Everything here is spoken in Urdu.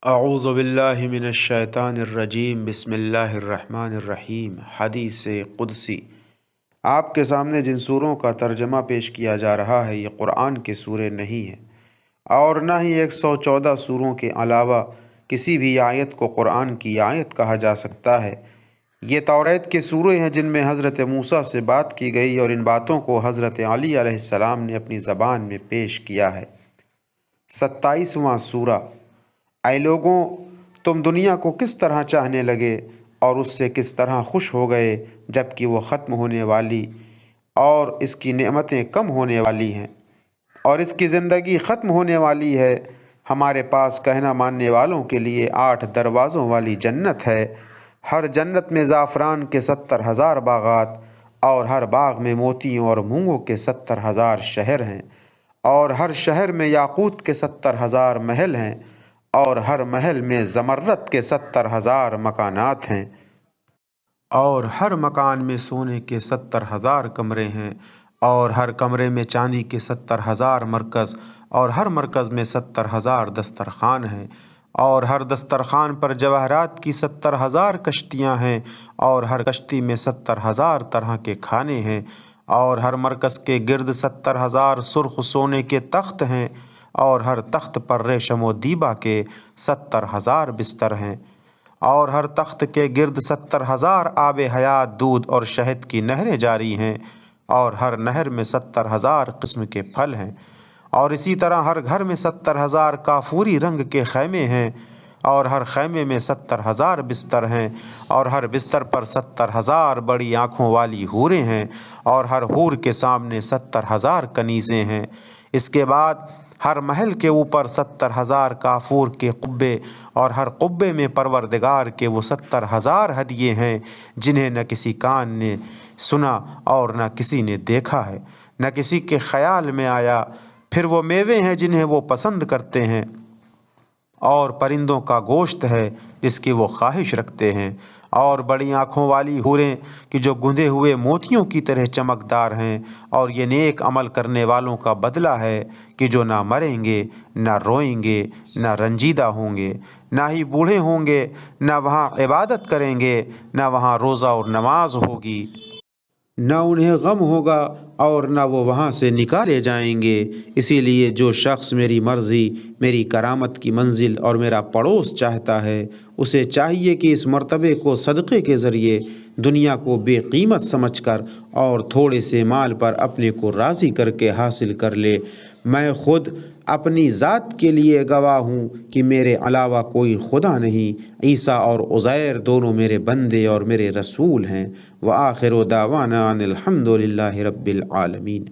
اعوذ باللہ من الشیطان الرجیم بسم اللہ الرحمن الرحیم۔ حدیث قدسی۔ آپ کے سامنے جن سوروں کا ترجمہ پیش کیا جا رہا ہے یہ قرآن کے سورے نہیں ہیں، اور نہ ہی 114 سوروں کے علاوہ کسی بھی آیت کو قرآن کی آیت کہا جا سکتا ہے۔ یہ توریت کے سورے ہیں جن میں حضرت موسیٰ سے بات کی گئی، اور ان باتوں کو حضرت علی علیہ السلام نے اپنی زبان میں پیش کیا ہے۔ 27واں سورہ۔ اے لوگوں، تم دنیا کو کس طرح چاہنے لگے اور اس سے کس طرح خوش ہو گئے جب کہ وہ ختم ہونے والی اور اس کی نعمتیں کم ہونے والی ہیں اور اس کی زندگی ختم ہونے والی ہے۔ ہمارے پاس کہنا ماننے والوں کے لیے 8 دروازوں والی جنت ہے۔ ہر جنت میں زعفران کے 70,000 باغات، اور ہر باغ میں موتیوں اور مونگوں کے 70,000 شہر ہیں، اور ہر شہر میں یاقوت کے 70,000 محل ہیں، اور ہر محل میں زمرد کے 70,000 مکانات ہیں، اور ہر مکان میں سونے کے 70,000 کمرے ہیں، اور ہر کمرے میں چاندی کے 70,000 مرکز، اور ہر مرکز میں 70,000 دسترخوان ہیں، اور ہر دسترخوان پر جواہرات کی 70,000 کشتیاں ہیں، اور ہر کشتی میں 70,000 طرح کے کھانے ہیں، اور ہر مرکز کے گرد 70,000 سرخ سونے کے تخت ہیں، اور ہر تخت پر ریشم و دیبا کے 70,000 بستر ہیں، اور ہر تخت کے گرد 70,000 آب حیات دودھ اور شہد کی نہریں جاری ہیں، اور ہر نہر میں 70,000 قسم کے پھل ہیں، اور اسی طرح ہر گھر میں 70,000 کافوری رنگ کے خیمے ہیں، اور ہر خیمے میں 70,000 بستر ہیں، اور ہر بستر پر 70,000 بڑی آنکھوں والی حوریں ہیں، اور ہر حور کے سامنے 70,000 کنیزیں ہیں۔ اس کے بعد ہر محل کے اوپر 70,000 کافور کے قبے، اور ہر قبے میں پروردگار کے وہ 70,000 ہدیے ہیں جنہیں نہ کسی کان نے سنا اور نہ کسی نے دیکھا ہے، نہ کسی کے خیال میں آیا۔ پھر وہ میوے ہیں جنہیں وہ پسند کرتے ہیں، اور پرندوں کا گوشت ہے جس کی وہ خواہش رکھتے ہیں، اور بڑی آنکھوں والی حوریں کہ جو گندھے ہوئے موتیوں کی طرح چمکدار ہیں، اور یہ نیک عمل کرنے والوں کا بدلہ ہے کہ جو نہ مریں گے، نہ روئیں گے، نہ رنجیدہ ہوں گے، نہ ہی بوڑھے ہوں گے، نہ وہاں عبادت کریں گے، نہ وہاں روزہ اور نماز ہوگی، نہ انہیں غم ہوگا، اور نہ وہ وہاں سے نکالے جائیں گے۔ اسی لیے جو شخص میری مرضی، میری کرامت کی منزل اور میرا پڑوس چاہتا ہے، اسے چاہیے کہ اس مرتبے کو صدقے کے ذریعے دنیا کو بے قیمت سمجھ کر اور تھوڑے سے مال پر اپنے کو راضی کر کے حاصل کر لے۔ میں خود اپنی ذات کے لیے گواہ ہوں کہ میرے علاوہ کوئی خدا نہیں۔ عیسیٰ اور عزیر دونوں میرے بندے اور میرے رسول ہیں۔ وآخر دعوانا ان الحمد للہ رب العالمین۔